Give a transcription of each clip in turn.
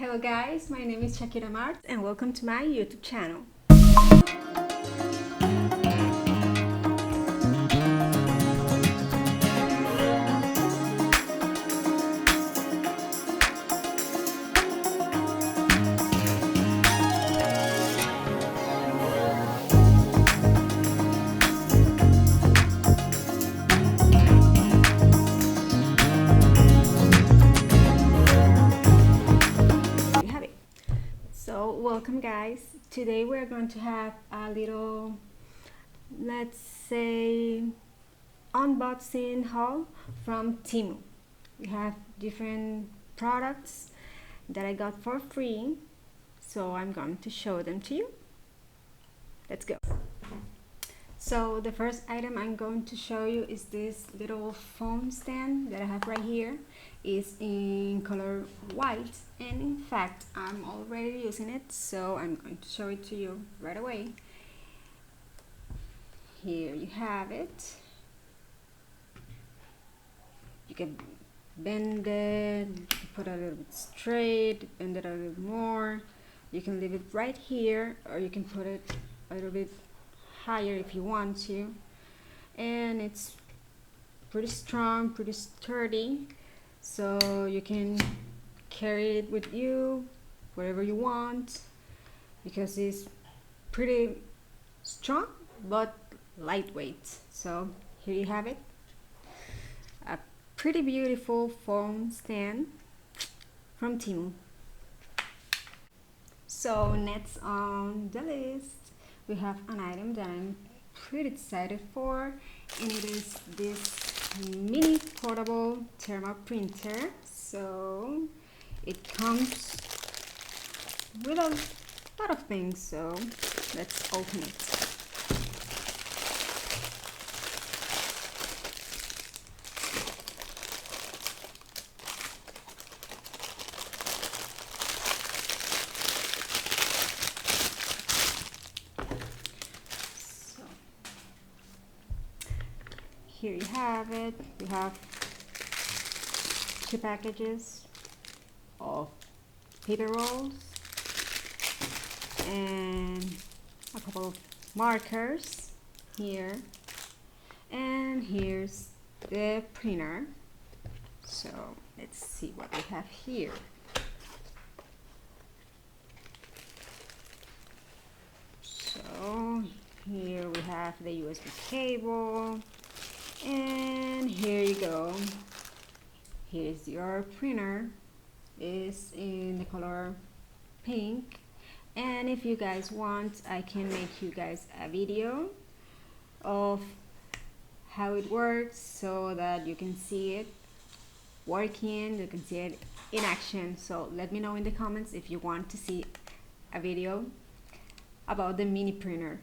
Hello guys, my name is Shakira Martz and welcome to my YouTube channel. So welcome guys. Today we're going to have a little, let's say, unboxing haul from TEMU. We have different products that I got for free, so I'm going to show them to you. Let's go. So the first item I'm going to show you is this little phone stand that I have right here. It's in color white, and in fact I'm already using it, so I'm going to show it to you right away. Here you have it. You can bend it, put it a little bit straight, bend it a little more. You can leave it right here, or you can put it a little bit higher if you want to, and it's pretty strong, pretty sturdy, so you can carry it with you wherever you want because it's pretty strong but lightweight. So here you have it, a pretty beautiful phone stand from TEMU. So next on the list we have an item that I'm pretty excited for, and it is this mini portable thermal printer. So it comes with a lot of things, so let's open it. Here you have it. We have 2 packages of paper rolls and a couple of markers here, and here's the printer. So let's see what we have here. So here we have the USB cable, and here you go. Here's your printer. It's in the color pink, and if you guys want, I can make you guys a video of how it works so that you can see it working, you can see it in action. So let me know in the comments if you want to see a video about the mini printer.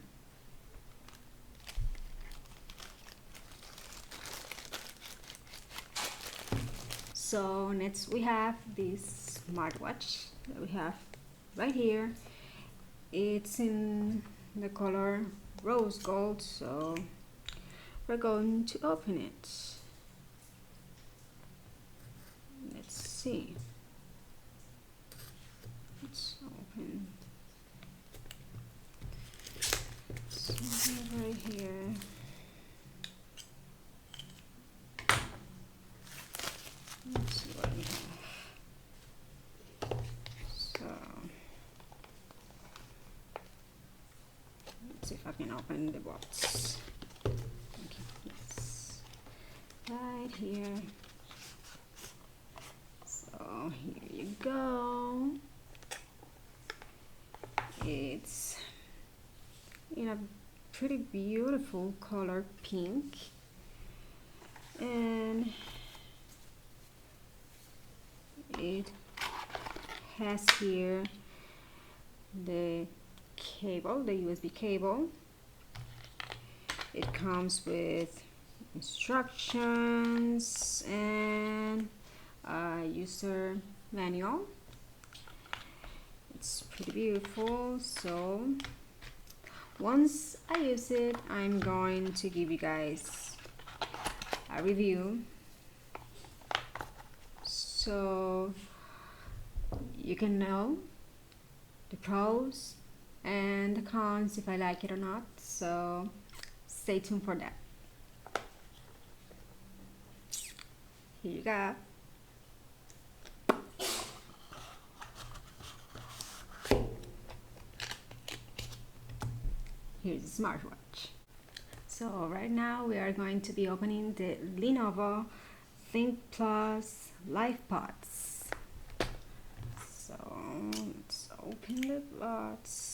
So next we have this smartwatch that we have right here. It's in the color rose gold, so we're going to open it. Let's see. Let's open. So right here. Let's see what we have. So let's see if I can open the box. Okay, yes, right here. So here you go. It's in a pretty beautiful color pink, and it has here the cable, the USB cable. It comes with instructions and a user manual. It's pretty beautiful. So once I use it, I'm going to give you guys a review. So you can know the pros and the cons if I like it or not, so stay tuned for that. Here you go. Here's the smartwatch. So right now we are going to be opening the Lenovo ThinkPlus LifePods. So let's open the box.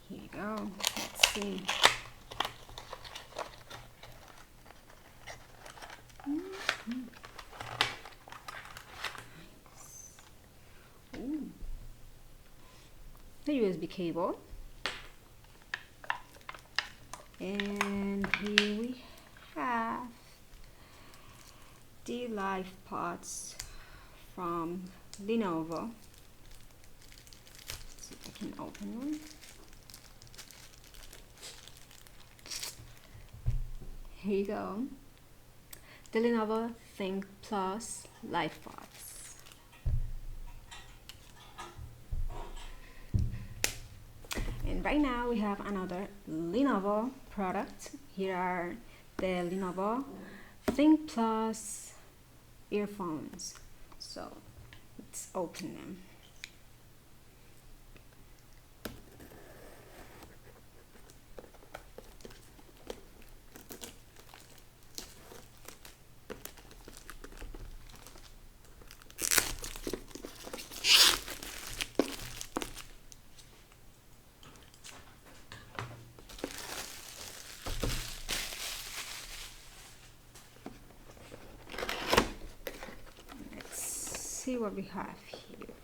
Here you go. Let's see. Nice. Ooh. The USB cable. And here we have the LifePods from Lenovo. See if I can open one. Here you go. The Lenovo ThinkPlus LifePods. And right now we have another Lenovo product. Here are the Lenovo ThinkPlus earphones. So let's open them. See what we have here.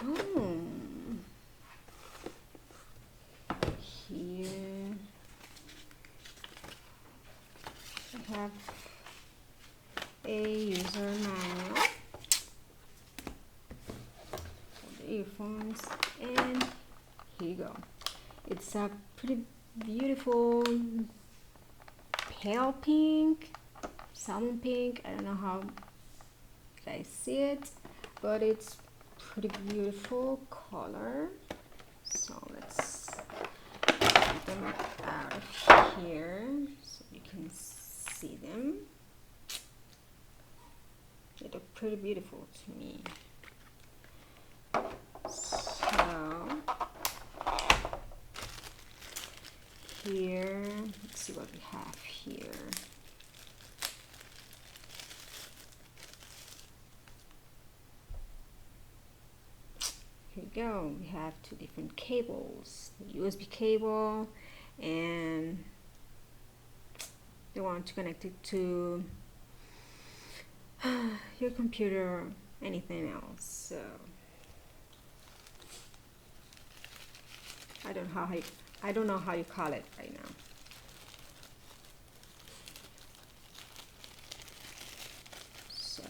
Oh, here we have a user manual for the earphones, and here you go. It's a pretty beautiful pale pink, salmon pink. I don't know how you guys see it, but it's pretty beautiful color. So let's get them out of here so you can see them. They look pretty beautiful to me. So here, let's see what we have here. Here we go. We have two different cables, the USB cable and the one to connect it to your computer or anything else. So I don't know how you call it right now. So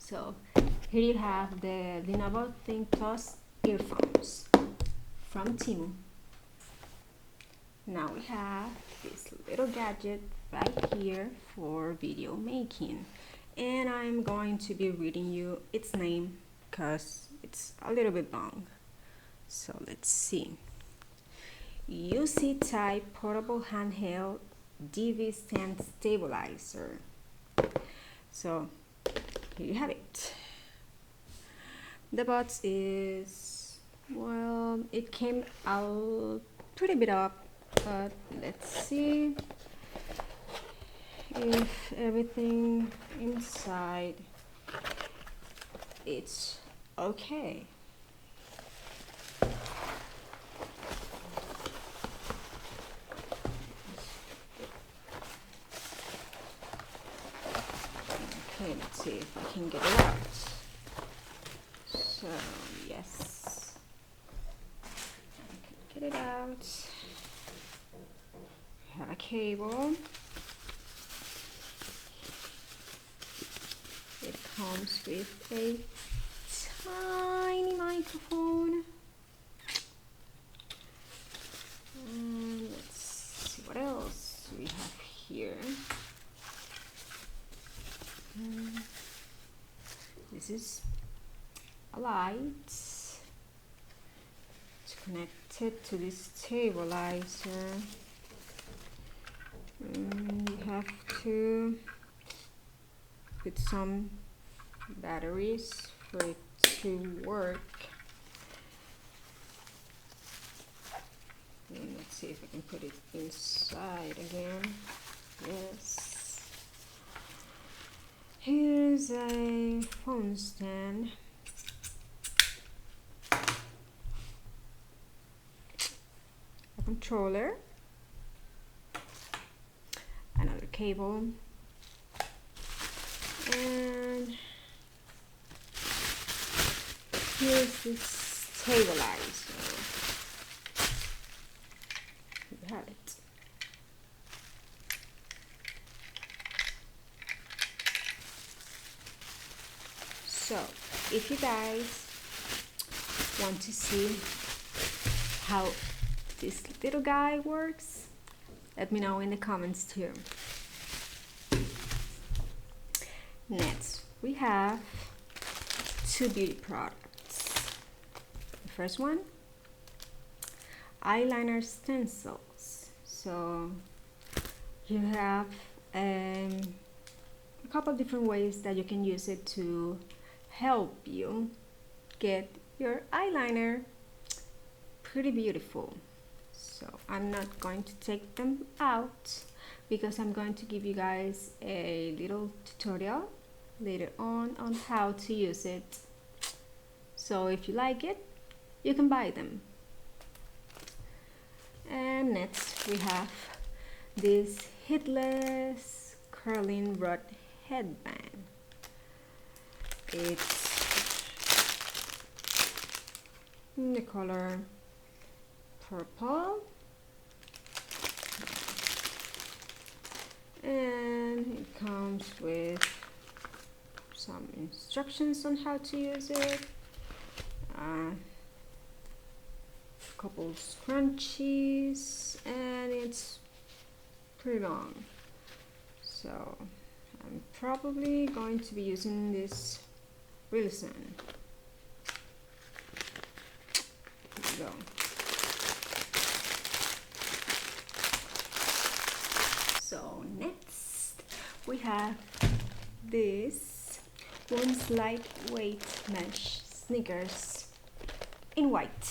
So here you have the Lenovo ThinkPlus earphones from TEMU. Now we have this little gadget right here for video making, and I'm going to be reading you its name because it's a little bit long. So let's see. UC type portable handheld DV stand stabilizer. So here you have it. The box is, well, it came out pretty bit up, but let's see. if everything inside it's okay. Okay, let's see if I can get it out. So yes, I can get it out. I have a cable. It comes with a tiny microphone. And let's see what else we have here. This is a light. It's connected to this stabilizer. You have to put some batteries for it to work. And let's see if I can put it inside again. Yes. Here's a phone stand. A controller. Another cable. And here's this stabilizer. You have it. So, if you guys want to see how this little guy works, let me know in the comments too. Next, we have two beauty products. The first one, eyeliner stencils. So you have a couple of different ways that you can use it to help you get your eyeliner pretty beautiful. So I'm not going to take them out because I'm going to give you guys a little tutorial later on how to use it. So if you like it, you can buy them. And next we have this headless curling rod headband. It's in the color purple, and it comes with some instructions on how to use it, a couple scrunchies, and it's pretty long. So I'm probably going to be using this really soon. Here we go. So next we have this Women's lightweight mesh sneakers in white.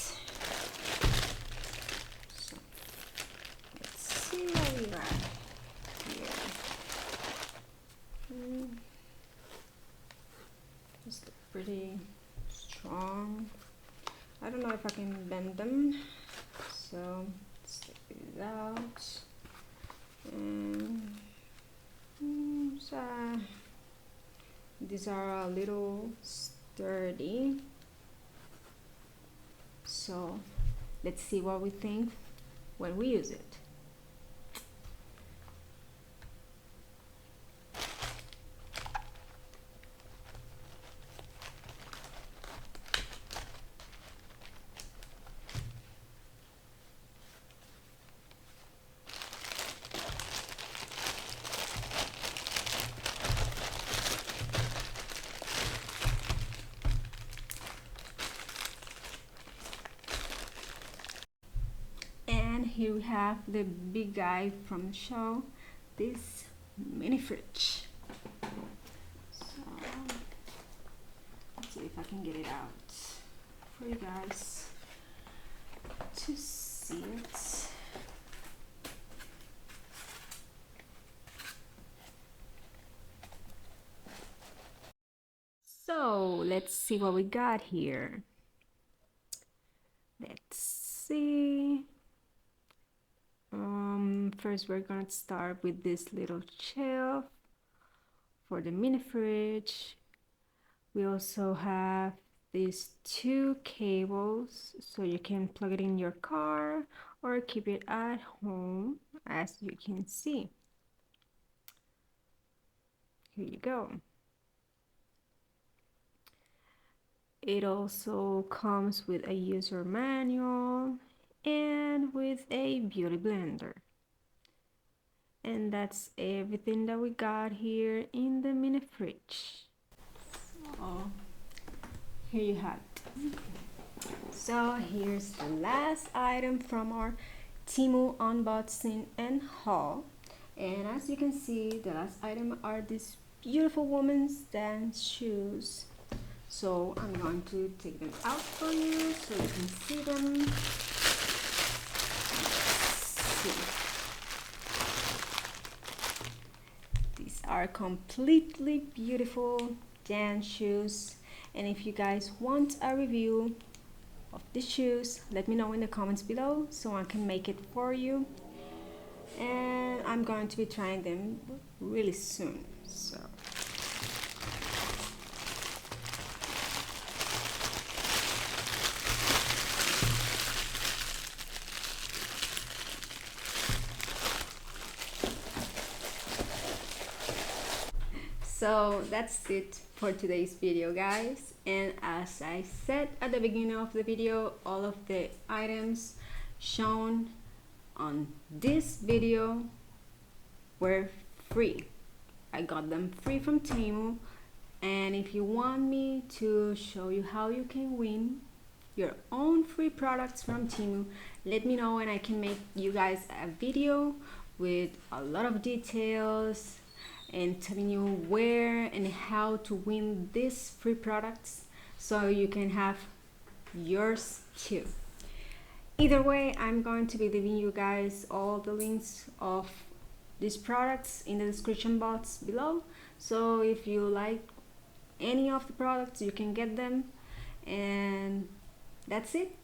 So let's see what we have here. Just pretty strong. I don't know if I can bend them, so let's take these out. So these are a little sturdy, so let's see what we think when we use it. Here we have the big guy from the show, this mini fridge. So let's see if I can get it out for you guys to see it. So let's see what we got here. Let's see. First we're gonna start with this little shelf for the mini fridge. We also have these two cables so you can plug it in your car or keep it at home, as you can see. Here you go. It also comes with a user manual and with a beauty blender. And that's everything that we got here in the mini fridge. So here you have it. So here's the last item from our TEMU Unboxing and Haul. And as you can see, the last item are these beautiful women's dance shoes. So I'm going to take them out for you so you can see them. Let's see. These are completely beautiful dance shoes, and if you guys want a review of the shoes, let me know in the comments below so I can make it for you. And I'm going to be trying them really soon. So that's it for today's video, guys. And as I said at the beginning of the video, all of the items shown on this video were free. I got them free from TEMU. And if you want me to show you how you can win your own free products from TEMU, let me know and I can make you guys a video with a lot of details and telling you where and how to win these free products so you can have yours too. Either way, I'm going to be leaving you guys all the links of these products in the description box below, so if you like any of the products you can get them. And that's it.